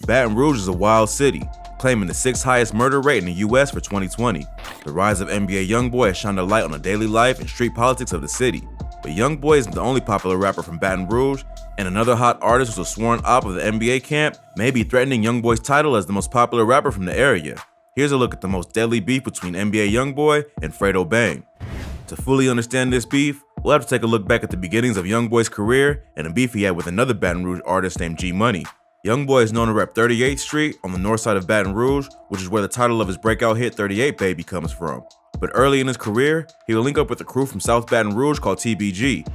Baton Rouge is a wild city, claiming the 6th highest murder rate in the US for 2020. The rise of NBA Youngboy has shined a light on the daily life and street politics of the city. But Youngboy isn't the only popular rapper from Baton Rouge, and another hot artist who's a sworn op of the NBA camp may be threatening Youngboy's title as the most popular rapper from the area. Here's a look at the most deadly beef between NBA Youngboy and Fredo Bang. To fully understand this beef, we'll have to take a look back at the beginnings of Youngboy's career and a beef he had with another Baton Rouge artist named G Money. Youngboy is known to rep 38th Street on the north side of Baton Rouge, which is where the title of his breakout hit 38 Baby comes from. But early in his career, he would link up with a crew from South Baton Rouge called TBG.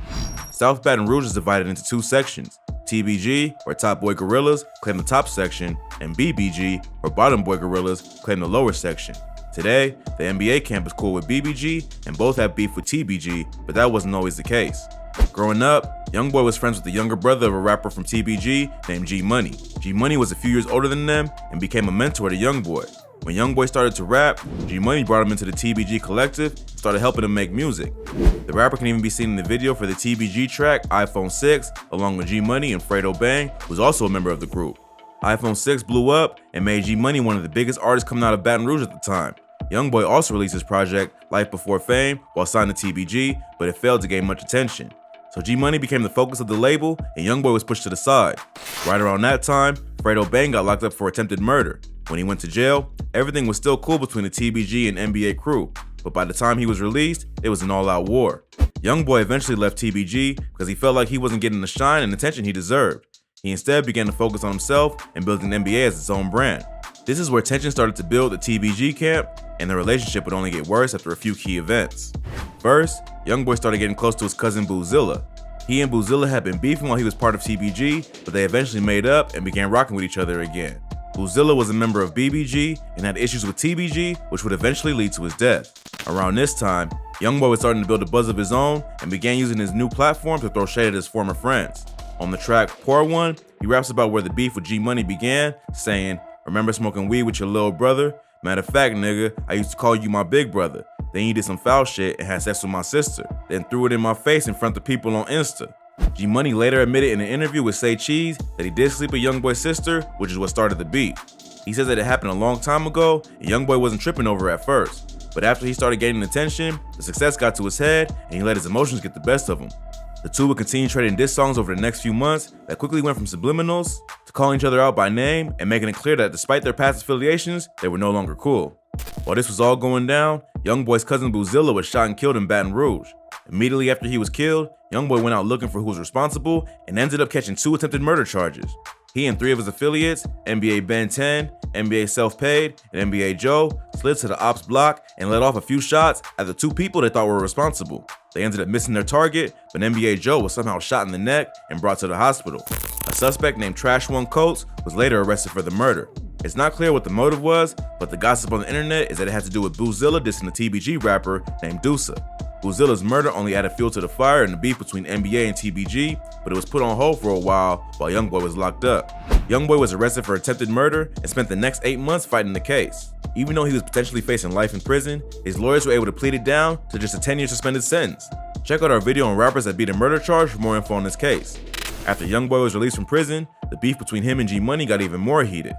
South Baton Rouge is divided into two sections. TBG, or Top Boy Gorillas, claim the top section, and BBG, or Bottom Boy Gorillas, claim the lower section. Today, the NBA camp is cool with BBG, and both have beef with TBG, but that wasn't always the case. Growing up, Youngboy was friends with the younger brother of a rapper from TBG named G Money. G Money was a few years older than them and became a mentor to Youngboy. When Youngboy started to rap, G Money brought him into the TBG collective and started helping him make music. The rapper can even be seen in the video for the TBG track iPhone 6, along with G Money and Fredo Bang, who's also a member of the group. iPhone 6 blew up and made G Money one of the biggest artists coming out of Baton Rouge at the time. Youngboy also released his project Life Before Fame while signed to TBG, but it failed to gain much attention. So G Money became the focus of the label and Youngboy was pushed to the side. Right around that time, Fredo Bang got locked up for attempted murder. When he went to jail, everything was still cool between the TBG and NBA crew, but by the time he was released, it was an all-out war. Youngboy eventually left TBG because he felt like he wasn't getting the shine and attention he deserved. He instead began to focus on himself and building NBA as its own brand. This is where tension started to build at the TBG camp, and the relationship would only get worse after a few key events. First, Youngboy started getting close to his cousin Boozilla. He and Boozilla had been beefing while he was part of TBG, but they eventually made up and began rocking with each other again. Boozilla was a member of BBG and had issues with TBG, which would eventually lead to his death. Around this time, Youngboy was starting to build a buzz of his own and began using his new platform to throw shade at his former friends. On the track Pour One, he raps about where the beef with G Money began, saying, "Remember smoking weed with your little brother? Matter of fact, nigga, I used to call you my big brother. Then you did some foul shit and had sex with my sister, then threw it in my face in front of people on Insta." G Money later admitted in an interview with Say Cheese that he did sleep with Youngboy's sister, which is what started the beef. He says that it happened a long time ago and Youngboy wasn't tripping over it at first. But after he started gaining attention, the success got to his head and he let his emotions get the best of him. The two would continue trading diss songs over the next few months that quickly went from subliminals to calling each other out by name and making it clear that despite their past affiliations, they were no longer cool. While this was all going down, Youngboy's cousin Boozilla was shot and killed in Baton Rouge. Immediately after he was killed, Youngboy went out looking for who was responsible and ended up catching 2 attempted murder charges. He and 3 of his affiliates, NBA Ben 10, NBA Self-Paid, and NBA Joe, slid to the ops block and let off a few shots at the 2 people they thought were responsible. They ended up missing their target, but NBA Joe was somehow shot in the neck and brought to the hospital. A suspect named Trash One Coates was later arrested for the murder. It's not clear what the motive was, but the gossip on the internet is that it had to do with Boozilla dissing the TBG rapper named Deusa. Boozilla's murder only added fuel to the fire in the beef between NBA and TBG, but it was put on hold for a while Youngboy was locked up. Youngboy was arrested for attempted murder and spent the next 8 months fighting the case. Even though he was potentially facing life in prison, his lawyers were able to plead it down to just a 10-year suspended sentence. Check out our video on rappers that beat a murder charge for more info on this case. After Youngboy was released from prison, the beef between him and G Money got even more heated.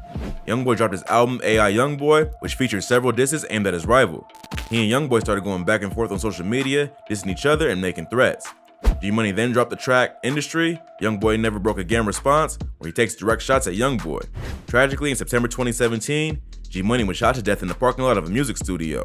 Youngboy dropped his album AI Youngboy, which featured several disses aimed at his rival. He and Youngboy started going back and forth on social media, dissing each other and making threats. G Money then dropped the track Industry, Youngboy Never Broke Again response, where he takes direct shots at Youngboy. Tragically, in September 2017, G Money was shot to death in the parking lot of a music studio.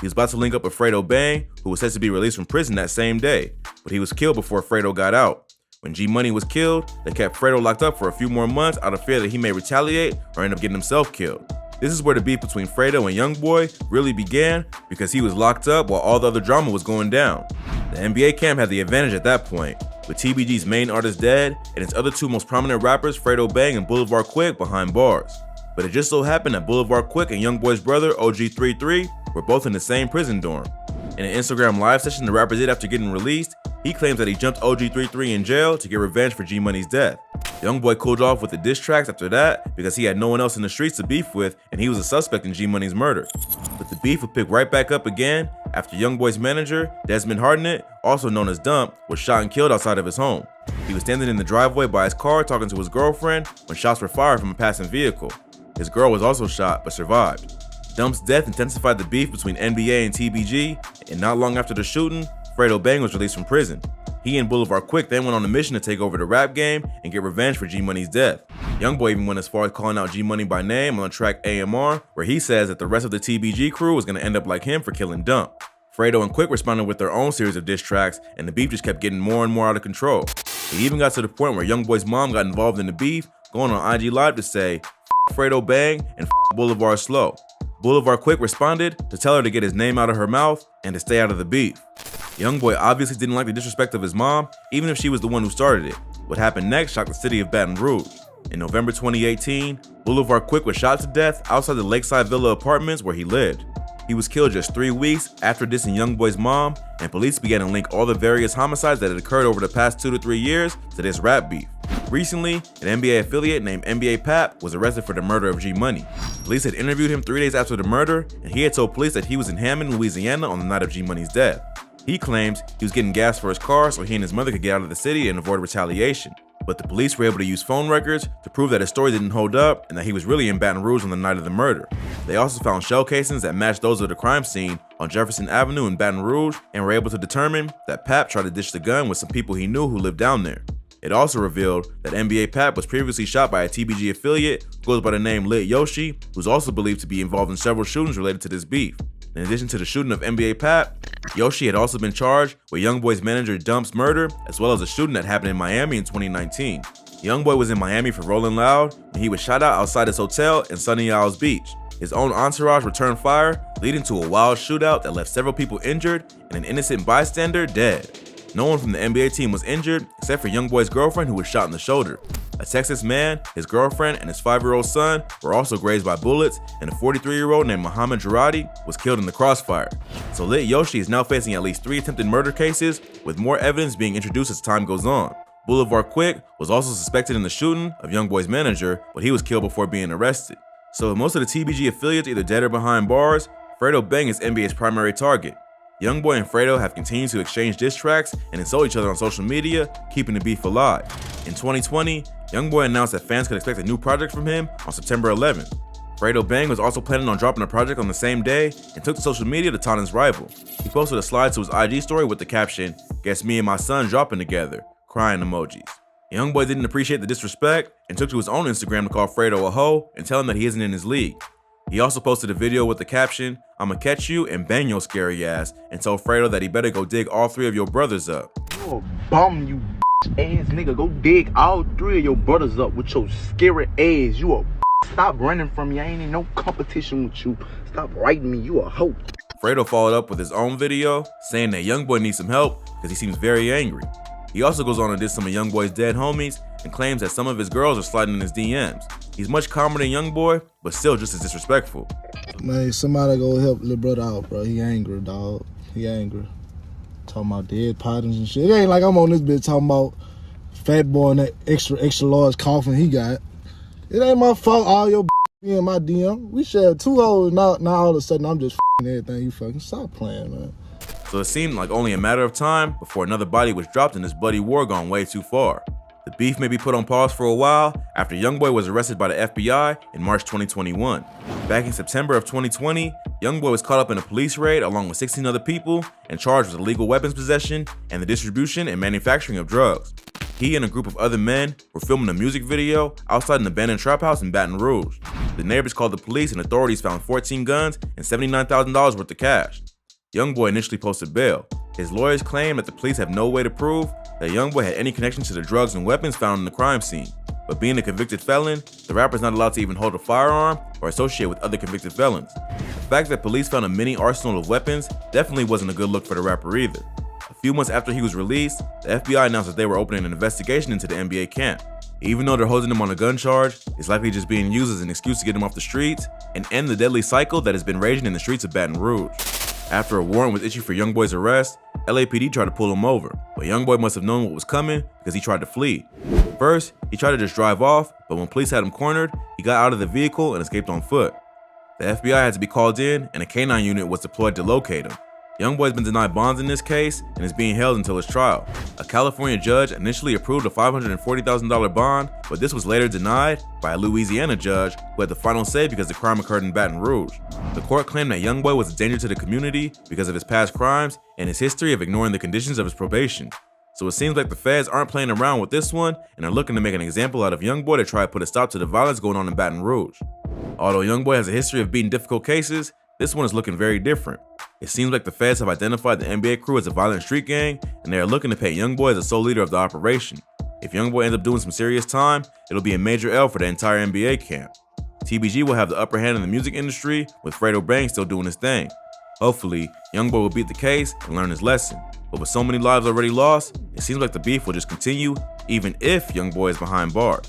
He was about to link up with Fredo Bang, who was said to be released from prison that same day, but he was killed before Fredo got out. When G Money was killed, they kept Fredo locked up for a few more months out of fear that he may retaliate or end up getting himself killed. This is where the beef between Fredo and Youngboy really began because he was locked up while all the other drama was going down. The NBA camp had the advantage at that point, with TBG's main artist dead and its other 2 most prominent rappers, Fredo Bang and Boulevard Quick, behind bars. But it just so happened that Boulevard Quick and Youngboy's brother, OG33, were both in the same prison dorm. In an Instagram live session the rapper did after getting released, he claims that he jumped OG33 in jail to get revenge for G Money's death. Youngboy cooled off with the diss tracks after that because he had no one else in the streets to beef with and he was a suspect in G Money's murder. But the beef would pick right back up again after Youngboy's manager, Desmond Hardnett, also known as Dump, was shot and killed outside of his home. He was standing in the driveway by his car talking to his girlfriend when shots were fired from a passing vehicle. His girl was also shot but survived. Dump's death intensified the beef between NBA and TBG, and not long after the shooting, Fredo Bang was released from prison. He and Boulevard Quick then went on a mission to take over the rap game and get revenge for G-Money's death. Youngboy even went as far as calling out G-Money by name on the track AMR, where he says that the rest of the TBG crew was going to end up like him for killing Dump. Fredo and Quick responded with their own series of diss tracks, and the beef just kept getting more and more out of control. It even got to the point where Youngboy's mom got involved in the beef, going on IG Live to say, "F Fredo Bang and F Boulevard Slow." Boulevard Quick responded to tell her to get his name out of her mouth and to stay out of the beef. Youngboy obviously didn't like the disrespect of his mom, even if she was the one who started it. What happened next shocked the city of Baton Rouge. In November 2018, Boulevard Quick was shot to death outside the Lakeside Villa apartments where he lived. He was killed just 3 weeks after dissing Youngboy's mom, and police began to link all the various homicides that had occurred over the past 2 to 3 years to this rap beef. Recently, an NBA affiliate named NBA Pap was arrested for the murder of G-Money. Police had interviewed him 3 days after the murder, and he had told police that he was in Hammond, Louisiana on the night of G-Money's death. He claims he was getting gas for his car so he and his mother could get out of the city and avoid retaliation. But the police were able to use phone records to prove that his story didn't hold up and that he was really in Baton Rouge on the night of the murder. They also found shell casings that matched those of the crime scene on Jefferson Avenue in Baton Rouge and were able to determine that Pap tried to ditch the gun with some people he knew who lived down there. It also revealed that NBA Pap was previously shot by a TBG affiliate who goes by the name Lit Yoshi, who's also believed to be involved in several shootings related to this beef. In addition to the shooting of NBA Pap, Yoshi had also been charged with Youngboy's manager Dump's murder, as well as a shooting that happened in Miami in 2019. Youngboy was in Miami for Rolling Loud when he was shot out outside his hotel in Sunny Isles Beach. His own entourage returned fire, leading to a wild shootout that left several people injured and an innocent bystander dead. No one from the NBA team was injured except for Youngboy's girlfriend, who was shot in the shoulder. A Texas man, his girlfriend, and his 5-year-old son were also grazed by bullets, and a 43-year-old named Muhammad Jarati was killed in the crossfire. So Lit Yoshi is now facing at least 3 attempted murder cases, with more evidence being introduced as time goes on. Boulevard Quick was also suspected in the shooting of Youngboy's manager, but he was killed before being arrested. So with most of the TBG affiliates either dead or behind bars, Fredo Bang is NBA's primary target. Youngboy and Fredo have continued to exchange diss tracks and insult each other on social media, keeping the beef alive. In 2020, Youngboy announced that fans could expect a new project from him on September 11th. Fredo Bang was also planning on dropping a project on the same day and took to social media to taunt his rival. He posted a slide to his IG story with the caption, "Guess me and my son dropping together," crying emojis. Youngboy didn't appreciate the disrespect and took to his own Instagram to call Fredo a hoe and tell him that he isn't in his league. He also posted a video with the caption, "I'ma catch you and bang your scary ass," and told Fredo that he better go dig all 3 of your brothers up. You a bum, you ass nigga. Go dig all 3 of your brothers up with your scary ass. You a stop running from me. I ain't in no competition with you. Stop writing me. You a hoe. Fredo followed up with his own video saying that Youngboy needs some help because he seems very angry. He also goes on to diss some of Youngboy's dead homies and claims that some of his girls are sliding in his DMs. He's much calmer than Youngboy, but still just as disrespectful. Man, somebody go help little brother out, bro. He angry, dog. He angry. Talking about dead partners and shit. It ain't like I'm on this bitch talking about fat boy and that extra large coffin he got. It ain't my fault all your be in my DM. We shared 2 hoes, now all of a sudden I'm just everything you fucking. Stop playing, man. So it seemed like only a matter of time before another body was dropped in this bloody war gone way too far. The beef may be put on pause for a while after Youngboy was arrested by the FBI in March 2021. Back in September of 2020, Youngboy was caught up in a police raid along with 16 other people and charged with illegal weapons possession and the distribution and manufacturing of drugs. He and a group of other men were filming a music video outside an abandoned trap house in Baton Rouge. The neighbors called the police and authorities found 14 guns and $79,000 worth of cash. Youngboy initially posted bail. His lawyers claim that the police have no way to prove that Youngboy had any connection to the drugs and weapons found in the crime scene. But being a convicted felon, the rapper is not allowed to even hold a firearm or associate with other convicted felons. The fact that police found a mini arsenal of weapons definitely wasn't a good look for the rapper either. A few months after he was released, the FBI announced that they were opening an investigation into the NBA camp. Even though they're holding him on a gun charge, it's likely just being used as an excuse to get him off the streets and end the deadly cycle that has been raging in the streets of Baton Rouge. After a warrant was issued for Youngboy's arrest, LAPD tried to pull him over, but Youngboy must have known what was coming because he tried to flee. First, he tried to just drive off, but when police had him cornered, he got out of the vehicle and escaped on foot. The FBI had to be called in, and a canine unit was deployed to locate him. Youngboy's been denied bonds in this case and is being held until his trial. A California judge initially approved a $540,000 bond, but this was later denied by a Louisiana judge who had the final say because the crime occurred in Baton Rouge. The court claimed that Youngboy was a danger to the community because of his past crimes and his history of ignoring the conditions of his probation. So it seems like the feds aren't playing around with this one and are looking to make an example out of Youngboy to try to put a stop to the violence going on in Baton Rouge. Although Youngboy has a history of beating difficult cases, this one is looking very different. It seems like the feds have identified the NBA crew as a violent street gang, and they are looking to paint Youngboy as the sole leader of the operation. If Youngboy ends up doing some serious time, it'll be a major L for the entire NBA camp. TBG will have the upper hand in the music industry, with Fredo Bang still doing his thing. Hopefully, Youngboy will beat the case and learn his lesson. But with so many lives already lost, it seems like the beef will just continue, even if Youngboy is behind bars.